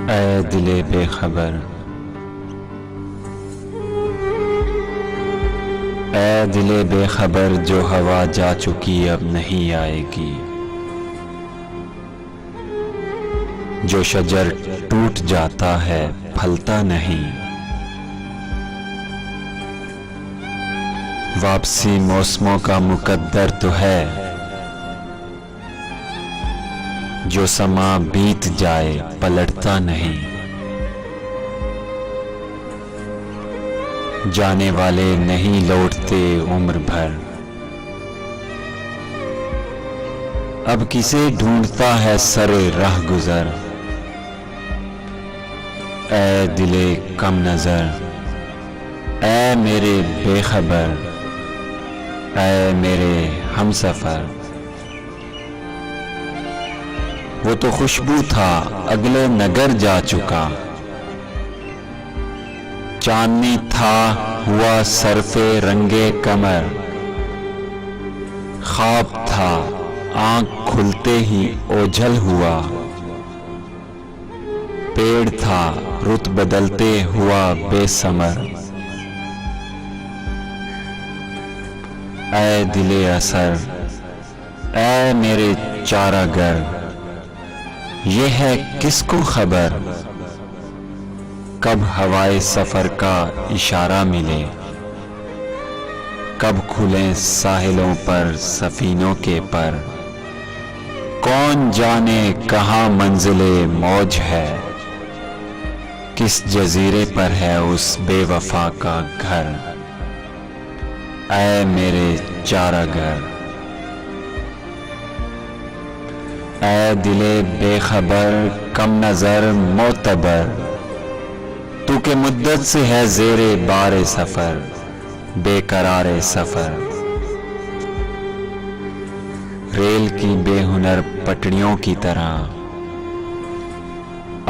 ऐ दिले बेखबर, ऐ दिले बेखबर जो हवा जा चुकी अब नहीं आएगी। जो शजर टूट जाता है फलता नहीं। वापसी मौसमों का मुकद्दर तो है, जो समा बीत जाए पलटता नहीं। जाने वाले नहीं लौटते उम्र भर, अब किसे ढूंढता है सरे राह गुजर। ऐ दिले कम नजर, ऐ मेरे बेखबर, ऐ मेरे हमसफर। वो तो खुशबू था अगले नगर जा चुका, चांदनी था हुआ सरफे रंगे कमर। ख्वाब था आंख खुलते ही ओझल हुआ, पेड़ था रुत बदलते हुआ बेसमर। ऐ दिले असर, ऐ मेरे चारागर, ये है किसको खबर, कब हवाए सफर का इशारा मिले। कब खुले साहिलों पर सफीनों के पर, कौन जाने कहाँ मंजिले मौज है। किस जजीरे पर है उस बेवफा का घर। ऐ मेरे चारागर, ऐ दिले बेखबर कम नजर मोतबर। तू के मुद्दत से है ज़ेरे बारे सफर, बेकरारे सफर। रेल की बेहुनर पटड़ियों की तरह,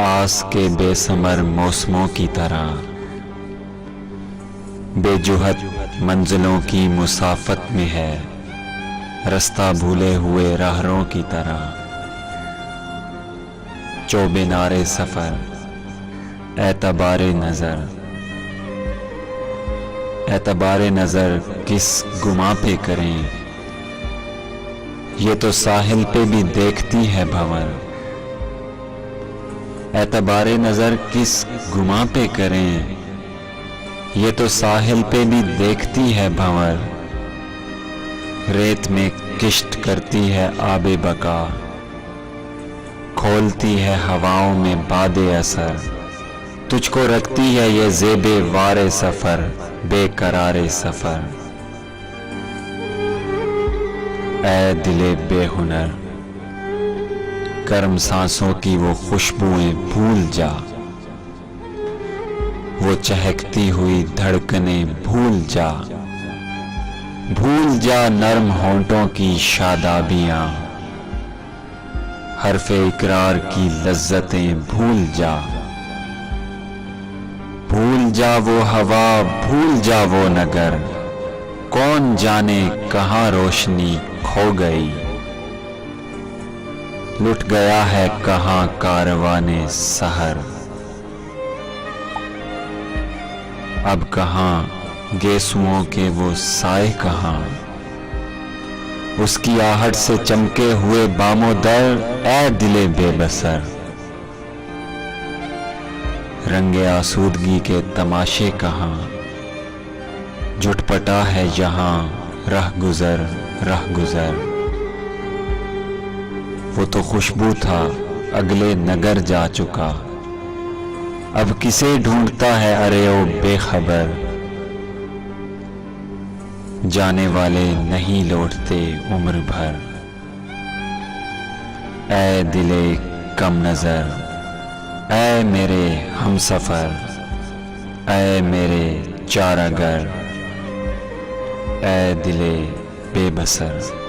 आस के बेसमर मौसमों की तरह। बेजुहत मंजिलों की मुसाफत में है, रास्ता भूले हुए राहरों की तरह। चौबेनारे सफर, एतबारे नजर, एतबारे नजर किस गुमा पे करें। ये तो साहिल पे भी देखती है भंवर। एतबारे नजर किस गुमा पे करें, ये तो साहिल पे भी देखती है भंवर। रेत में किश्त करती है आबे बका, खोलती है हवाओं में बादे असर। तुझको रखती है ये ज़ेबे वारे सफर, बेकरारे सफर। ऐ दिले बेहुनर, गर्म सांसों की वो खुशबुएं भूल जा। वो चहकती हुई धड़कनें भूल जा। भूल जा नर्म होंठों की शादाबियां, हरफे इकरार की लज्जतें भूल जा। भूल जा वो हवा, भूल जा वो नगर, कौन जाने कहाँ रोशनी खो गई। लुट गया है कहाँ कारवाने सहर, अब कहाँ गेसुओं के वो साए कहाँ। उसकी आहट से चमके हुए बामोदर, ऐ दिले बेबसर। रंगे आसूदगी के तमाशे कहाँ, जुटपटा है यहाँ रह गुजर रह गुजर। वो तो खुशबू था अगले नगर जा चुका, अब किसे ढूंढता है अरे ओ बेखबर। जाने वाले नहीं लौटते उम्र भर। ऐ दिले कम नजर, ऐ मेरे हमसफर, ऐ मेरे चारागर, ऐ दिले बेबसर।